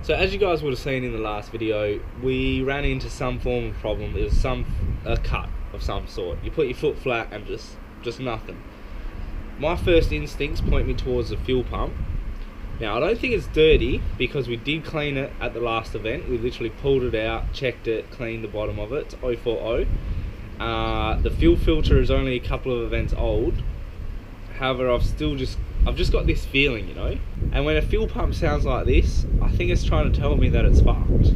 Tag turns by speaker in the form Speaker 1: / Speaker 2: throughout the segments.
Speaker 1: So as you guys would have seen in the last video, we ran into some form of problem. It was a cut of some sort. You put your foot flat and just nothing. My first instincts point me towards the fuel pump. Now I don't think it's dirty because we did clean it at the last event. We literally pulled it out, checked it, cleaned the bottom of it. It's 040. The fuel filter is only a couple of events old. However, I've just got this feeling, you know? And when a fuel pump sounds like this, I think it's trying to tell me that it's fucked.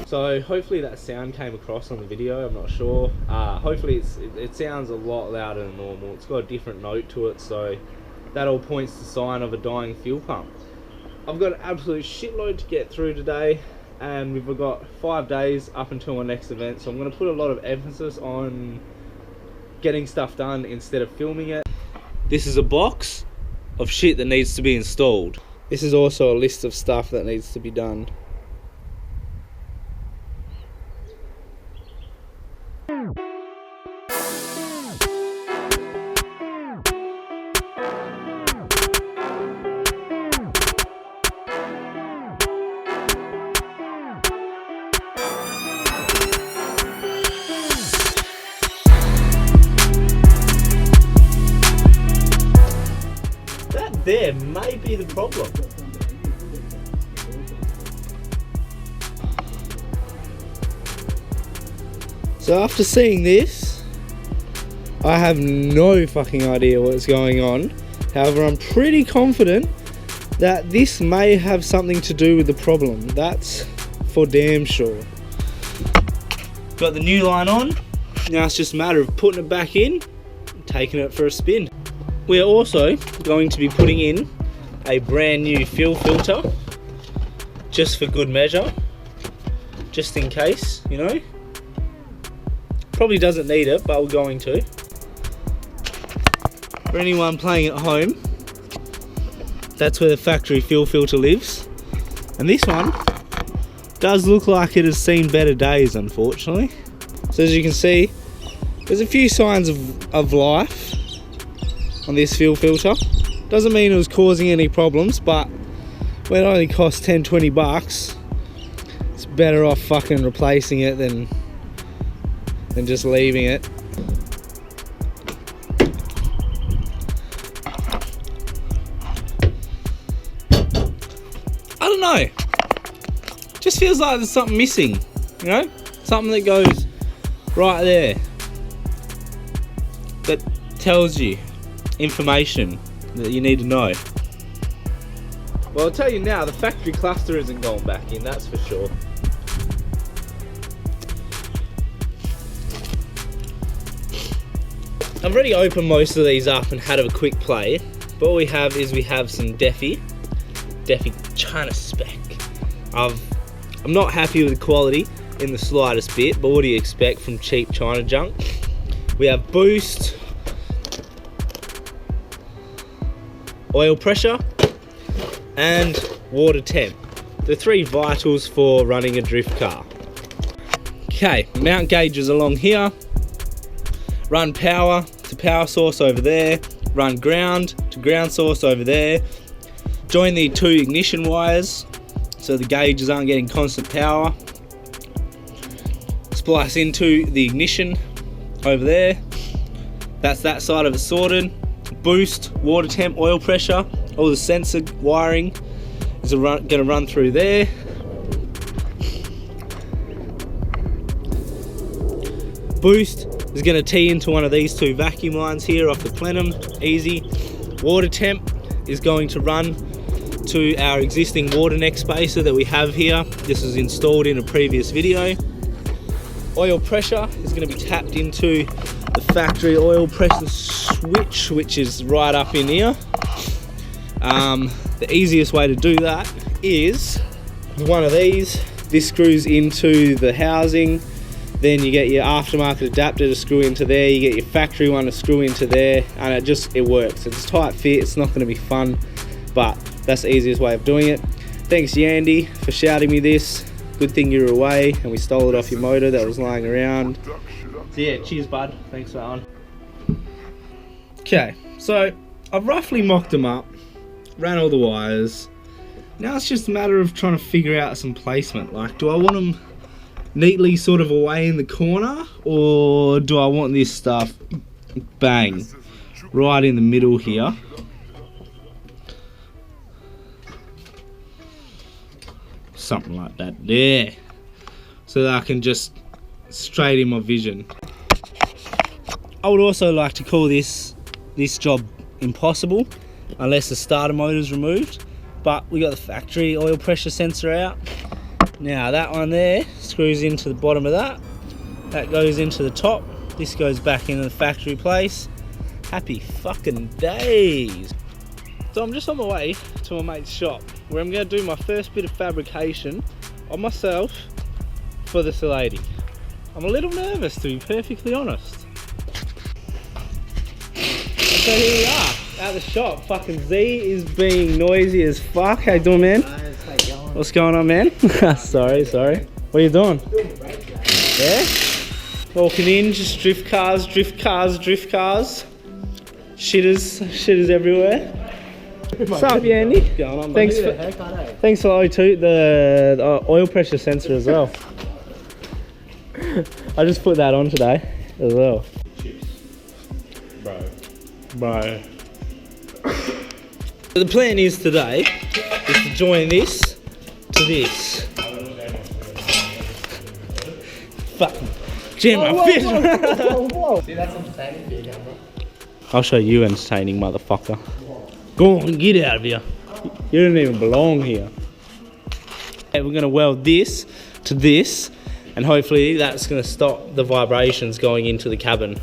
Speaker 1: So hopefully that sound came across on the video, I'm not sure. Hopefully it sounds a lot louder than normal. It's got a different note to it, so that all points to the sign of a dying fuel pump. I've got an absolute shitload to get through today, and we've got 5 days up until my next event, so I'm going to put a lot of emphasis on getting stuff done instead of filming it. This is a box of shit that needs to be installed. This is also a list of stuff that needs to be done. There may be the problem. So after seeing this, I have no fucking idea what's going on. However, I'm pretty confident that this may have something to do with the problem. That's for damn sure. Got the new line on. Now it's just a matter of putting it back in and taking it for a spin. We're also going to be putting in a brand new fuel filter, just for good measure, just in case, you know. Probably doesn't need it, but we're going to. For anyone playing at home, that's where the factory fuel filter lives. And this one does look like it has seen better days, unfortunately. So as you can see, there's a few signs of life on this fuel filter. Doesn't mean it was causing any problems, but when it only costs 10-20 bucks, it's better off fucking replacing it than just leaving it. I don't know, just feels like there's something missing, you know, something that goes right there that tells you information that you need to know. Well, I'll tell you now, the factory cluster isn't going back in, that's for sure. I've already opened most of these up and had a quick play, but all we have some Defi China spec. I'm not happy with the quality in the slightest bit, but what do you expect from cheap China junk? We have boost, oil pressure, and water temp. The three vitals for running a drift car. Okay, mount gauges along here. Run power to power source over there. Run ground to ground source over there. Join the two ignition wires so the gauges aren't getting constant power. Splice into the ignition over there. That's that side of it sorted. Boost, water temp, oil pressure, all the sensor wiring is going to run through there. Boost is going to tee into one of these two vacuum lines here off the plenum, easy. Water temp is going to run to our existing water neck spacer that we have here. This was installed in a previous video. Oil pressure is going to be tapped into the factory oil pressure switch, which is right up in here. The easiest way to do that is one of these. This screws into the housing, then you get your aftermarket adapter to screw into there, you get your factory one to screw into there, and it works. It's a tight fit, it's not going to be fun, but that's the easiest way of doing it. Thanks Yandy for shouting me this. Good thing you were away and we stole it off your motor that was lying around. So yeah, cheers bud, thanks for that one. Okay, so I've roughly mocked them up, ran all the wires. Now it's just a matter of trying to figure out some placement. Like, do I want them neatly sort of away in the corner, or do I want this stuff, bang, right in the middle here? Something like that there, so that I can just straight in my vision. I would also like to call this job impossible unless the starter motor is removed, but we got the factory oil pressure sensor out. Now that one there screws into the bottom of that goes into the top, this goes back into the factory place. Happy fucking days. So I'm just on my way to my mate's shop where I'm going to do my first bit of fabrication on myself for the SIL80. I'm a little nervous, to be perfectly honest. So here we are at the shop. Fucking Z is being noisy as fuck. How you doing, man? What's going on, man? sorry. What are you doing? Yeah? Walking in, just drift cars. Shitters everywhere. What's up, Andy? Thanks for the oil pressure sensor as well. I just put that on today as well. Bro. The plan is today is to join this to this. Fucking jam my fish.
Speaker 2: See, that's entertaining for you, camera.
Speaker 1: I'll show you entertaining, motherfucker. Go on, get out of here. You don't even belong here. Okay, we're gonna weld this to this, and hopefully that's gonna stop the vibrations going into the cabin.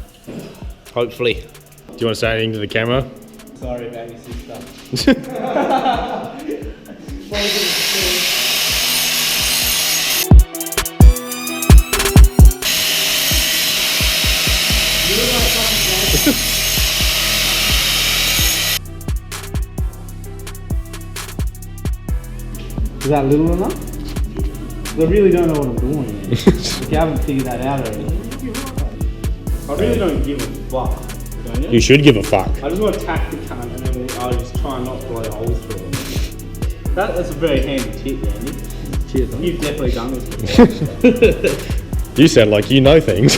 Speaker 1: Hopefully.
Speaker 3: Do you want to say anything to the camera?
Speaker 1: Sorry about your sister. Is that little enough? I really don't know what I'm doing here. If you haven't figured that out already. I really don't give a fuck. Don't you?
Speaker 3: You should give a fuck.
Speaker 1: I just want to tack the cunt and then I'll just try and not blow holes through it. That's a very handy tip, Andy. Cheers, man. You've definitely done this before.
Speaker 3: You sound like you know things.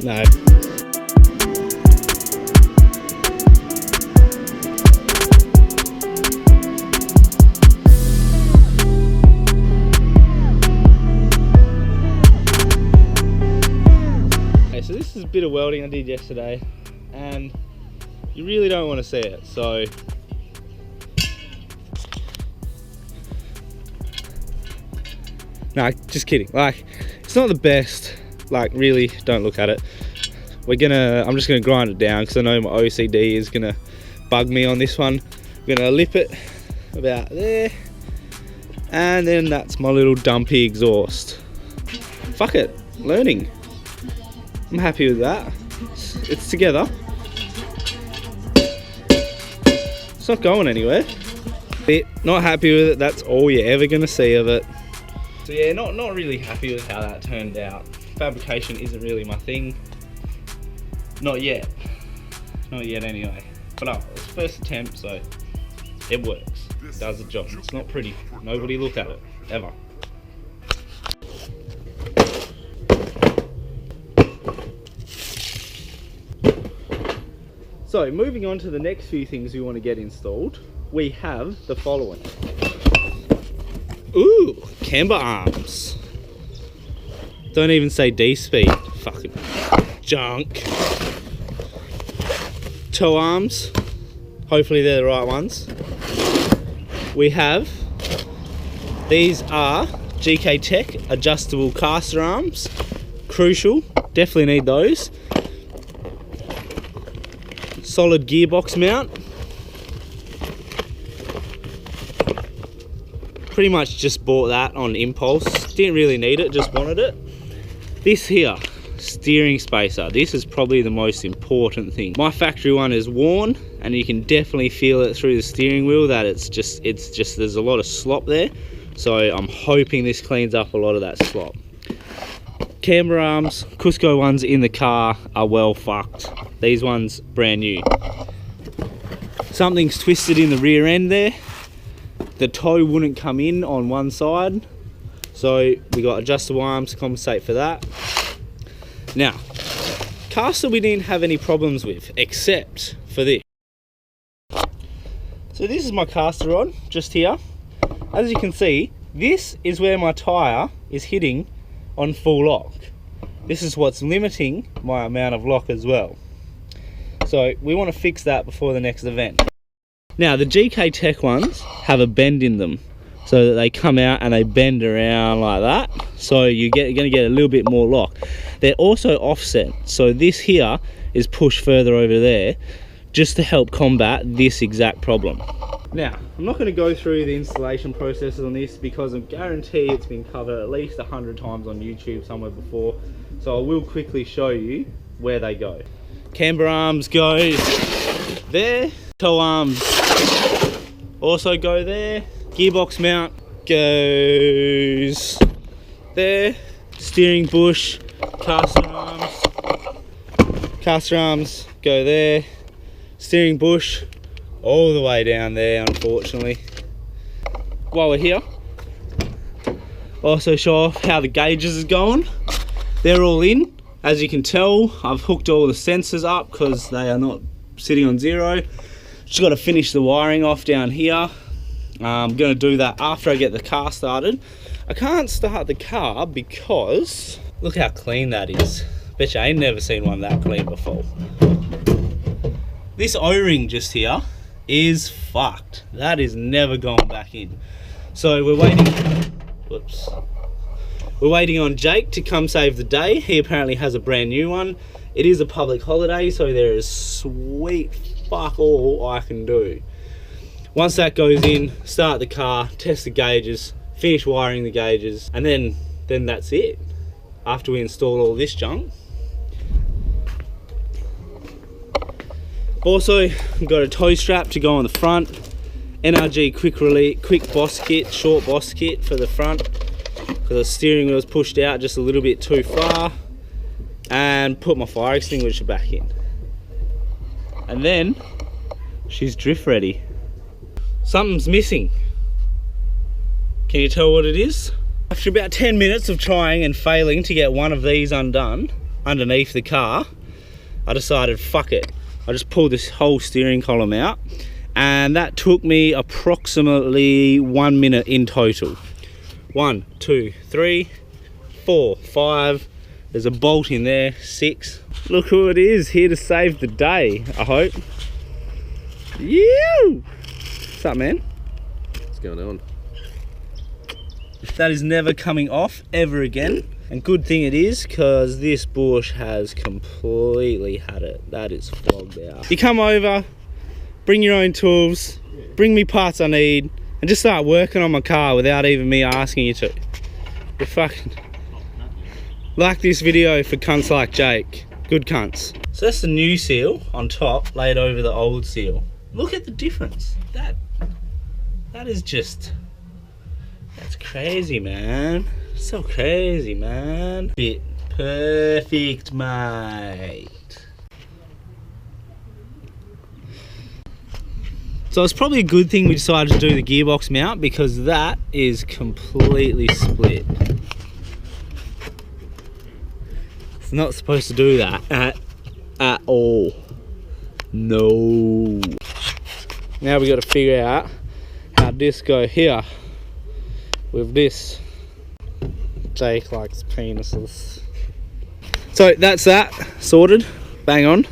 Speaker 1: No. Okay, so this is a bit of welding I did yesterday, and you really don't want to see it, so no, just kidding. Like, it's not the best. Like, really, don't look at it. I'm just gonna grind it down because I know my OCD is gonna bug me on this one. I'm gonna lip it about there, and then that's my little dumpy exhaust. Fuck it, learning. I'm happy with that. It's together. It's not going anywhere. Not happy with it. That's all you're ever gonna see of it. So yeah, not really happy with how that turned out. Fabrication isn't really my thing. Not yet anyway. But it's first attempt, so it works. It does the job. It's not pretty. Nobody looked at it, ever. So moving on to the next few things we want to get installed, we have the following. Ooh, camber arms. Don't even say D-speed. Fucking junk. Toe arms. Hopefully they're the right ones. We have, these are GK Tech adjustable caster arms. Crucial. Definitely need those. Solid gearbox mount. Pretty much just bought that on impulse. Didn't really need it, just wanted it. This here, steering spacer, this is probably the most important thing. My factory one is worn and you can definitely feel it through the steering wheel that it's just there's a lot of slop there. So I'm hoping this cleans up a lot of that slop. Camber arms, Cusco ones in the car are well fucked. These ones brand new. Something's twisted in the rear end there. The toe wouldn't come in on one side. So we got adjustable arms to compensate for that. Now, caster we didn't have any problems with, except for this. So this is my caster rod, just here. As you can see, this is where my tyre is hitting on full lock. This is what's limiting my amount of lock as well. So we want to fix that before the next event. Now the GK Tech ones have a bend in them, so that they come out and they bend around like that. So you're going to get a little bit more lock. They're also offset, so this here is pushed further over there just to help combat this exact problem. Now, I'm not going to go through the installation processes on this because I guarantee it's been covered at least 100 times on YouTube somewhere before. So I will quickly show you where they go. Camber arms go there. Toe arms also go there. Gearbox mount goes there. Steering bush, caster arms go there. Steering bush all the way down there, unfortunately. While we're here, also show off how the gauges is going. They're all in. As you can tell, I've hooked all the sensors up because they are not sitting on zero. Just got to finish the wiring off down here. I'm going to do that after I get the car started. I can't start the car because look how clean that is. Bet you I ain't never seen one that clean before. This O-ring just here is fucked. That is never going back in. So we're waiting. Whoops. We're waiting on Jake to come save the day. He apparently has a brand new one. It is a public holiday, so there is sweet fuck all I can do. Once that goes in, start the car, test the gauges, finish wiring the gauges, and then that's it. After we install all this junk. Also, I've got a tow strap to go on the front. NRG quick boss kit, short boss kit for the front, because the steering wheel was pushed out just a little bit too far, and put my fire extinguisher back in. And then she's drift ready. Something's missing. Can you tell what it is? After about 10 minutes of trying and failing to get one of these undone underneath the car, I decided fuck it. I just pulled this whole steering column out, and that took me approximately 1 minute in total. 1, 2, 3, 4, 5. There's a bolt in there, 6. Look who it is, here to save the day, I hope. You! What's up, man?
Speaker 3: What's going on?
Speaker 1: That is never coming off ever again. And good thing it is, because this bush has completely had it. That is flogged out. You come over, bring your own tools, bring me parts I need, and just start working on my car without even me asking you to. You're fucking... Like this video for cunts like Jake. Good cunts. So that's the new seal on top, laid over the old seal. Look at the difference. That is just... That's crazy, man. So crazy, man. Bit perfect, mate. So it's probably a good thing we decided to do the gearbox mount, because that is completely split. It's not supposed to do that at all. No. Now we got to figure out how this go here with this. Jake likes penises. So that's that sorted, bang on,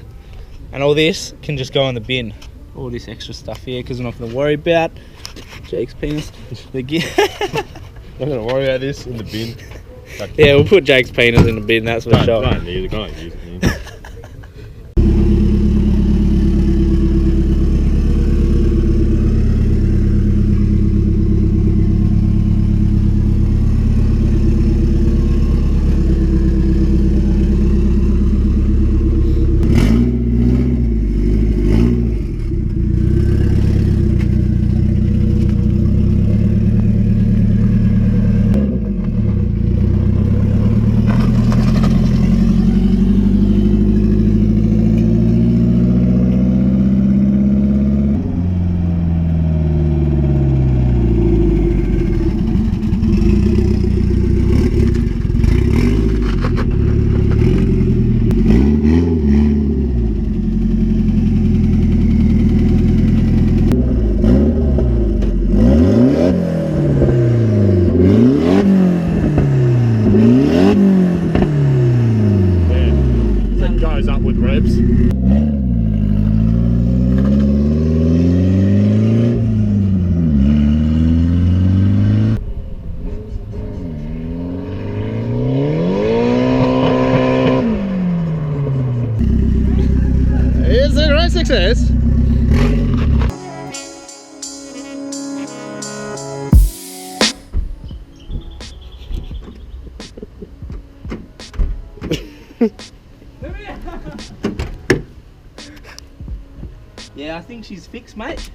Speaker 1: and all this can just go in the bin. All this extra stuff here, because I'm not going to worry about Jake's penis. The gear.
Speaker 3: I'm not going to worry about this in the bin.
Speaker 1: Yeah, we'll put Jake's penis in the bin. That's for sure.
Speaker 3: Can't use it.
Speaker 1: Tess. Yeah, I think she's fixed, mate.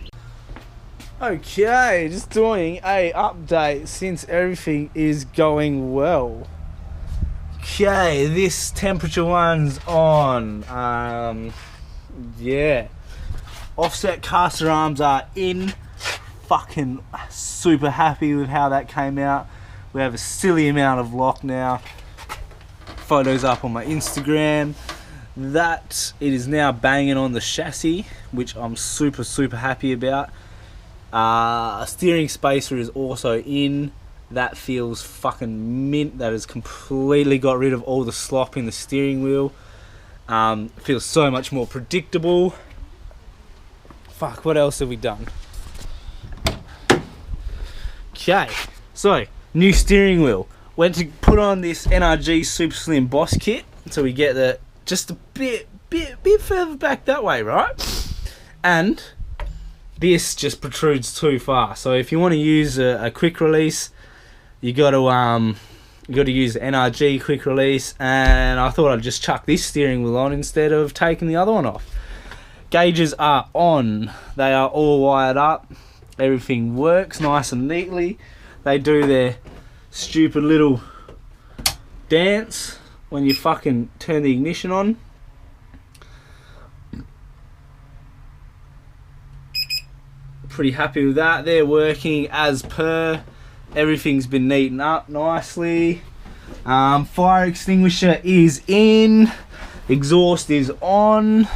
Speaker 1: Okay, just doing a update since everything is going well. Okay, this temperature one's on. Yeah. Offset caster arms are in. Fucking super happy with how that came out. We have a silly amount of lock now. Photos up on my Instagram. That it is now banging on the chassis, which I'm super happy about. A steering spacer is also in. That feels fucking mint. That has completely got rid of all the slop in the steering wheel. Feels so much more predictable. Fuck, what else have we done? Okay, so new steering wheel. Went to put on this NRG Super Slim Boss kit, so we get the just a bit further back that way, right? And this just protrudes too far. So if you want to use a quick release, you got to use the NRG quick release. And I thought I'd just chuck this steering wheel on instead of taking the other one off. Gauges are on. They are all wired up. Everything works nice and neatly. They do their stupid little dance when you fucking turn the ignition on. Pretty happy with that. They're working as per. Everything's been neatened up nicely. Fire extinguisher is in. Exhaust is on.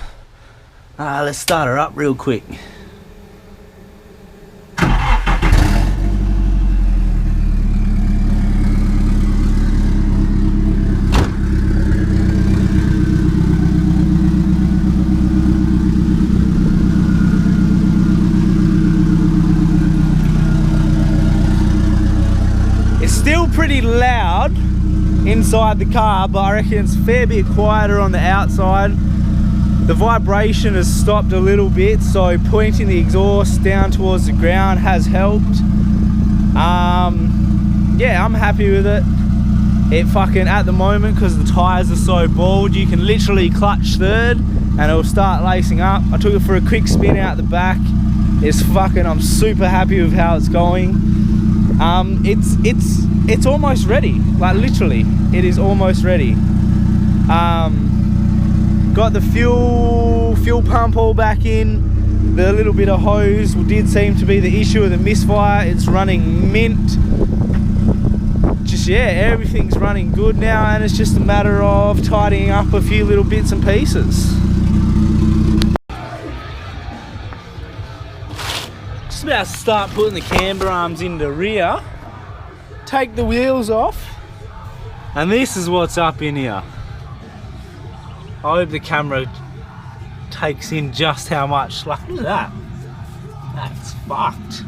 Speaker 1: Let's start her up real quick. Pretty loud inside the car, but I reckon it's a fair bit quieter on the outside. The vibration has stopped a little bit, so pointing the exhaust down towards the ground has helped. Yeah, I'm happy with it. It fucking, at the moment, because the tyres are so bald, you can literally clutch third and it'll start lacing up. I took it for a quick spin out the back. It's fucking, I'm super happy with how it's going. It's almost ready, like literally, it is almost ready. Got the fuel pump all back in. The little bit of hose did seem to be the issue of the misfire. It's running mint. Just, yeah, everything's running good now, and it's just a matter of tidying up a few little bits and pieces. Just about to start putting the camber arms in the rear. Take the wheels off, and this is what's up in here. I hope the camera takes in just how much. Look at that. That's fucked.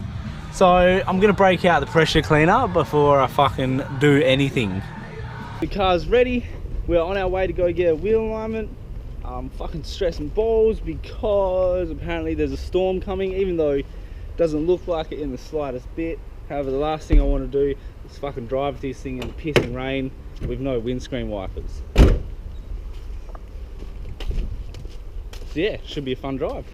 Speaker 1: So I'm gonna break out the pressure cleaner before I fucking do anything. The car's ready. We're on our way to go get a wheel alignment. I'm fucking stressing balls because apparently there's a storm coming, even though it doesn't look like it in the slightest bit. However, the last thing I want to do is fucking drive this thing in the piss and rain with no windscreen wipers. So yeah, should be a fun drive.